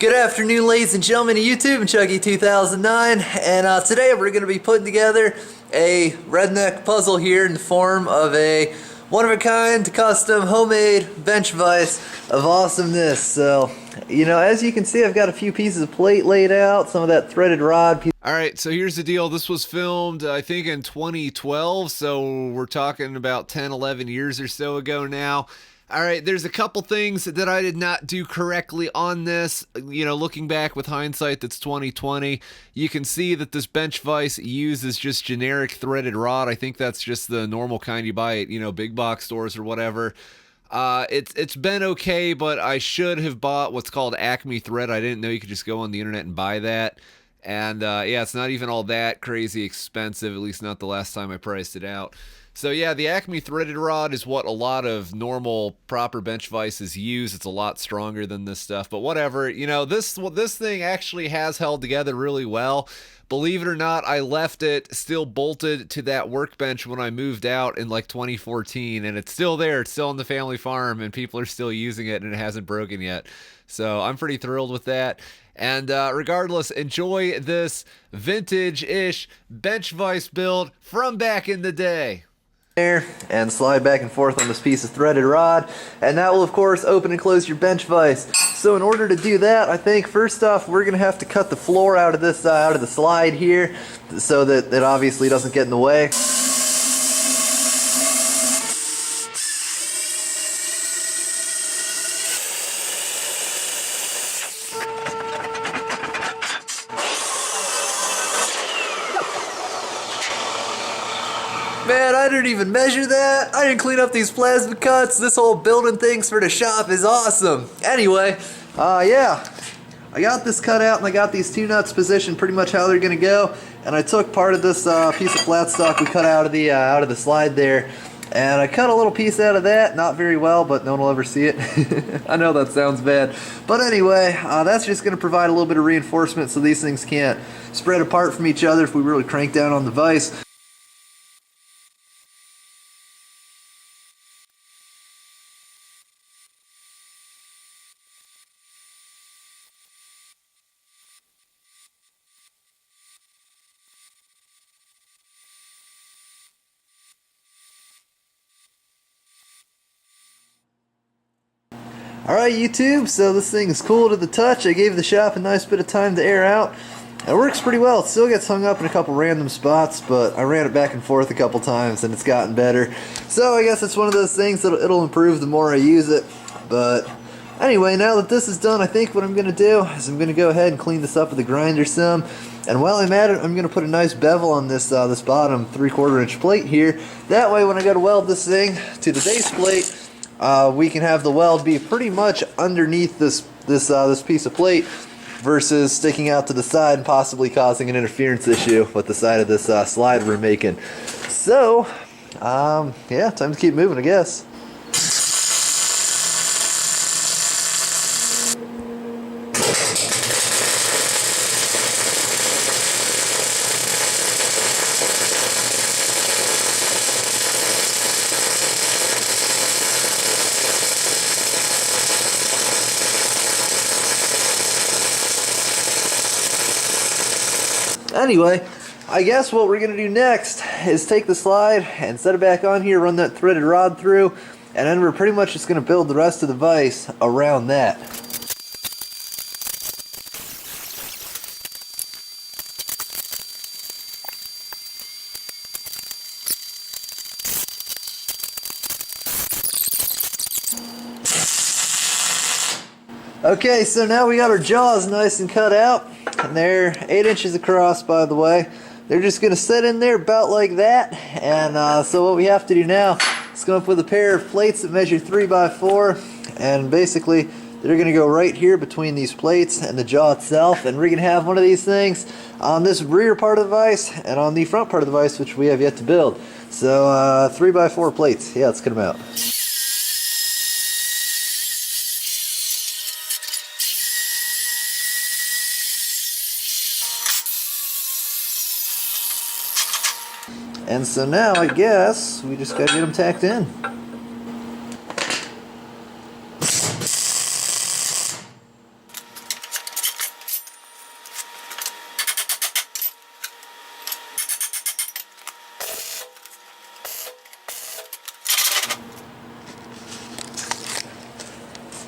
Good afternoon, ladies and gentlemen of YouTube and Chucky2009, and today we're going to be putting together a redneck puzzle here in the form of a one-of-a-kind, custom, homemade bench vise of awesomeness. So, you know, as you can see, I've got a few pieces of plate laid out, some of that threaded rod. Alright, so here's the deal. This was filmed, I think, in 2012, so we're talking about 10, 11 years or so ago now. Alright, there's a couple things that I did not do correctly on this. You know, looking back with hindsight, that's 2020. You can see that this bench vise uses just generic threaded rod. I think that's just the normal kind you buy at, you know, big box stores or whatever. It's been okay, but I should have bought what's called Acme thread. I didn't know you could just go on the internet and buy that. And yeah, it's not even all that crazy expensive, at least not the last time I priced it out. So yeah, the Acme threaded rod is what a lot of normal proper bench vices use. It's a lot stronger than this stuff, but whatever. You know, this thing actually has held together really well. Believe it or not, I left it still bolted to that workbench when I moved out in like 2014, and it's still there. It's still on the family farm, and people are still using it, and it hasn't broken yet. So I'm pretty thrilled with that. And regardless, enjoy this vintage-ish bench vise build from back in the day. And slide back and forth on this piece of threaded rod, and that will of course open and close your bench vise. So in order to do that, I think first off we're gonna have to cut the floor out of this out of the slide here, so that it obviously doesn't get in the way. Man, I didn't even measure that. I didn't clean up these plasma cuts. This whole building things for the shop is awesome. Anyway, yeah. I got this cut out and I got these two nuts positioned pretty much how they're gonna go. And I took part of this piece of flat stock we cut out of the slide there. And I cut a little piece out of that, not very well, but no one will ever see it. I know that sounds bad. But anyway, that's just gonna provide a little bit of reinforcement so these things can't spread apart from each other if we really crank down on the vise. Alright YouTube, so this thing is cool to the touch. I gave the shop a nice bit of time to air out. It works pretty well. It still gets hung up in a couple random spots, but I ran it back and forth a couple times and it's gotten better. So I guess it's one of those things that it'll improve the more I use it. But anyway, now that this is done, I think what I'm going to do is I'm going to go ahead and clean this up with a grinder some. And while I'm at it, I'm going to put a nice bevel on this this bottom 3/4 inch plate here. That way when I go to weld this thing to the base plate, we can have the weld be pretty much underneath this piece of plate versus sticking out to the side and possibly causing an interference issue with the side of this slide we're making. So, yeah, time to keep moving, I guess. Anyway, I guess what we're going to do next is take the slide and set it back on here, run that threaded rod through, and then we're pretty much just going to build the rest of the vise around that. Okay, so now we got our jaws nice and cut out, and they're 8 inches across, by the way. They're just going to sit in there about like that, and so what we have to do now is come up with a pair of plates that measure 3 by 4, and basically they're going to go right here between these plates and the jaw itself, and we're going to have one of these things on this rear part of the vise and on the front part of the vise, which we have yet to build. So 3 by 4 plates. Yeah, let's cut them out. And so now I guess we just gotta get them tacked in.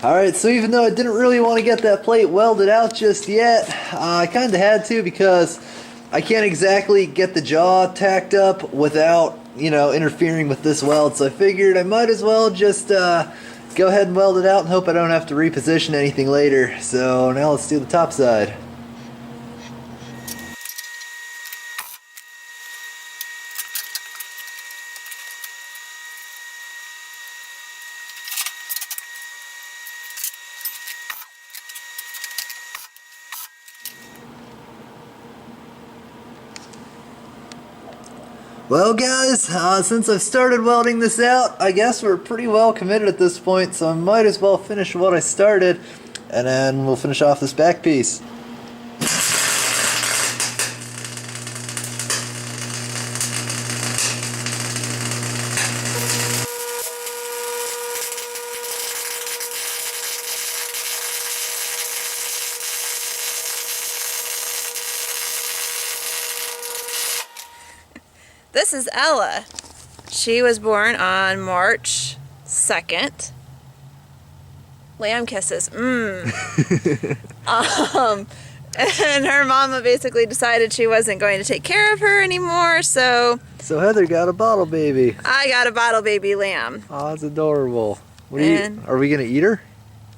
Alright, so even though I didn't really want to get that plate welded out just yet, I kind of had to because I can't exactly get the jaw tacked up without, interfering with this weld. So I figured I might as well just go ahead and weld it out and hope I don't have to reposition anything later. So now let's do the top side. Well guys, since I've started welding this out, I guess we're pretty well committed at this point, so I might as well finish what I started, and then we'll finish off this back piece. This is Ella. She was born on March 2nd. Lamb kisses. And her mama basically decided she wasn't going to take care of her anymore, so Heather got a bottle baby. I got a bottle baby lamb. Oh, that's adorable. Are we gonna eat her?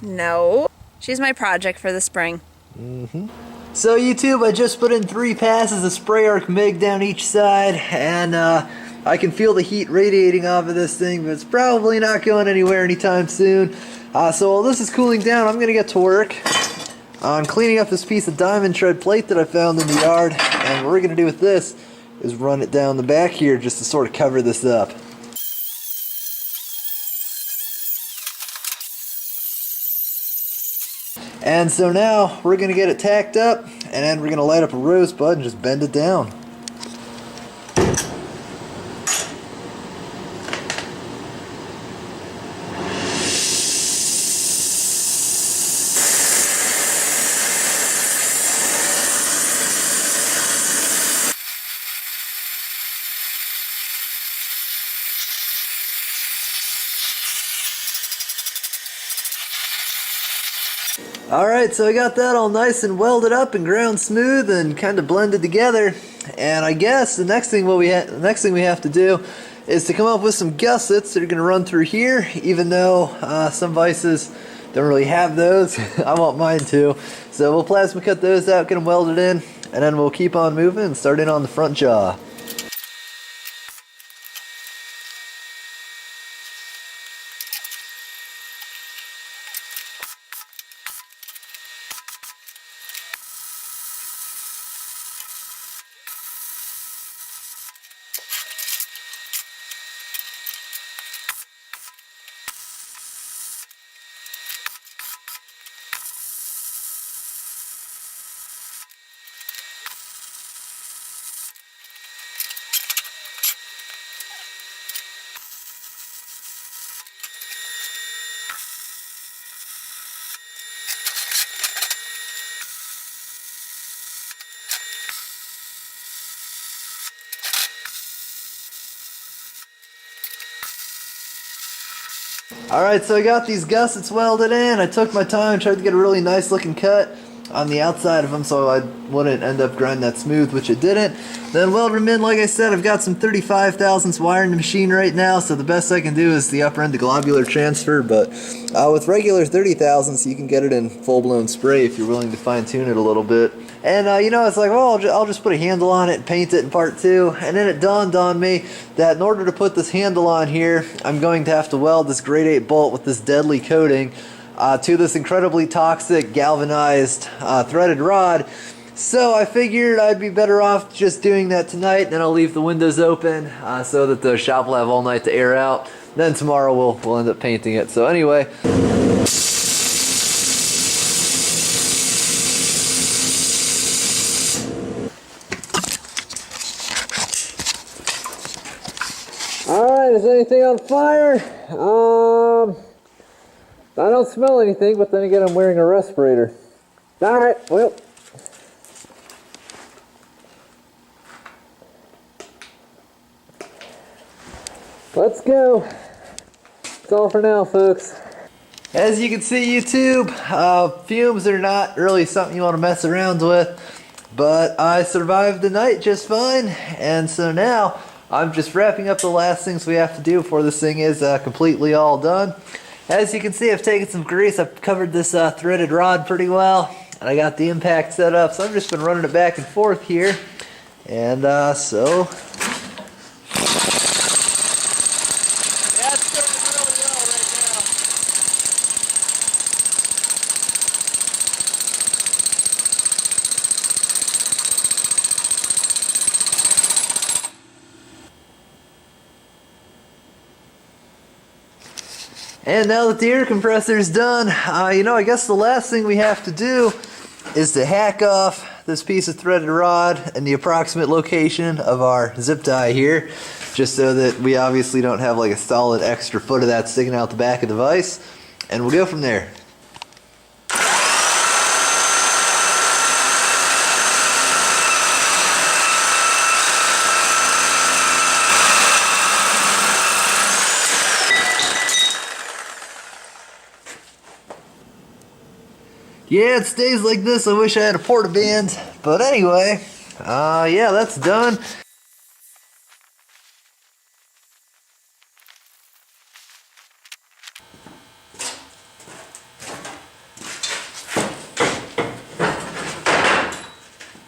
No. She's my project for the spring. So YouTube, I just put in 3 passes of spray arc MIG down each side, and I can feel the heat radiating off of this thing, but it's probably not going anywhere anytime soon. So while this is cooling down, I'm going to get to work on cleaning up this piece of diamond tread plate that I found in the yard, and what we're going to do with this is run it down the back here just to sort of cover this up. And so now we're going to get it tacked up, and then we're going to light up a rosebud and just bend it down. Alright, so I got that all nice and welded up and ground smooth and kind of blended together. And I guess the next thing we have to do is to come up with some gussets that are going to run through here, even though some vices don't really have those. I want mine to. So we'll plasma cut those out, get them welded in, and then we'll keep on moving and start in on the front jaw. Alright, so I got these gussets welded in. I took my time, tried to get a really nice looking cut on the outside of them so I wouldn't end up grinding that smooth, which it didn't. Then welded them in. Like I said, I've got some 35 thousandths wire in the machine right now, so the best I can do is the upper end to globular transfer, but with regular 30 thousandths you can get it in full-blown spray if you're willing to fine-tune it a little bit. And it's like, well, I'll just put a handle on it and paint it in part 2. And then it dawned on me that in order to put this handle on here, I'm going to have to weld this grade 8 bolt with this deadly coating to this incredibly toxic galvanized threaded rod. So I figured I'd be better off just doing that tonight, then I'll leave the windows open so that the shop will have all night to air out. Then tomorrow we'll end up painting it. So anyway. Alright, is anything on fire? I don't smell anything, but then again I'm wearing a respirator. Alright, well. Let's go. That's all for now, folks. As you can see, YouTube, fumes are not really something you want to mess around with, but I survived the night just fine, and so now I'm just wrapping up the last things we have to do before this thing is completely all done. As you can see, I've taken some grease, I've covered this threaded rod pretty well, and I got the impact set up, so I've just been running it back and forth here, and so... And now that the air compressor is done, I guess the last thing we have to do is to hack off this piece of threaded rod and the approximate location of our zip tie here, just so that we obviously don't have like a solid extra foot of that sticking out the back of the vise, and we'll go from there. Yeah, it stays like this. I wish I had a porta-band. But anyway, yeah, that's done.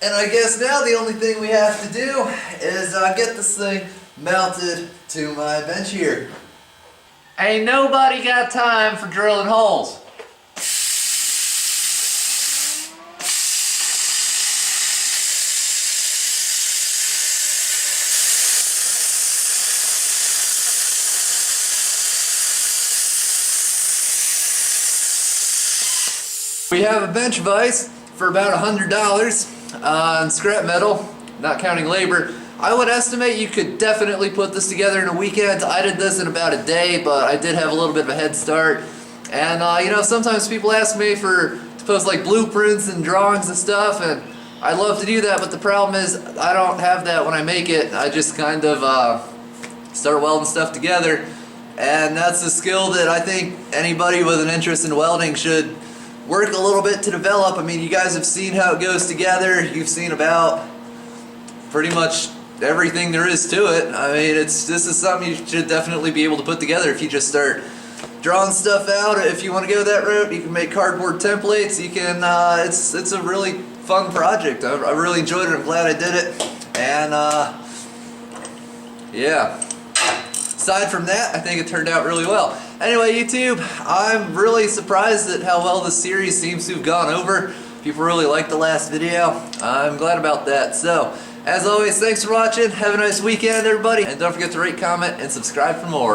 And I guess now the only thing we have to do is get this thing mounted to my bench here. Ain't nobody got time for drilling holes. We have a bench vise for about $100 on scrap metal, not counting labor. I would estimate you could definitely put this together in a weekend. I did this in about a day, but I did have a little bit of a head start. And sometimes people ask me to post like blueprints and drawings and stuff, and I love to do that, but the problem is I don't have that when I make it. I just kind of start welding stuff together, and that's a skill that I think anybody with an interest in welding should work a little bit to develop. I mean, you guys have seen how it goes together. You've seen about pretty much everything there is to it. I mean, this is something you should definitely be able to put together if you just start drawing stuff out. If you want to go that route, you can make cardboard templates. You can. It's a really fun project. I really enjoyed it. I'm glad I did it. And yeah. Aside from that, I think it turned out really well. Anyway, YouTube, I'm really surprised at how well this series seems to have gone over. People really liked the last video. I'm glad about that. So, as always, thanks for watching. Have a nice weekend, everybody. And don't forget to rate, comment, and subscribe for more.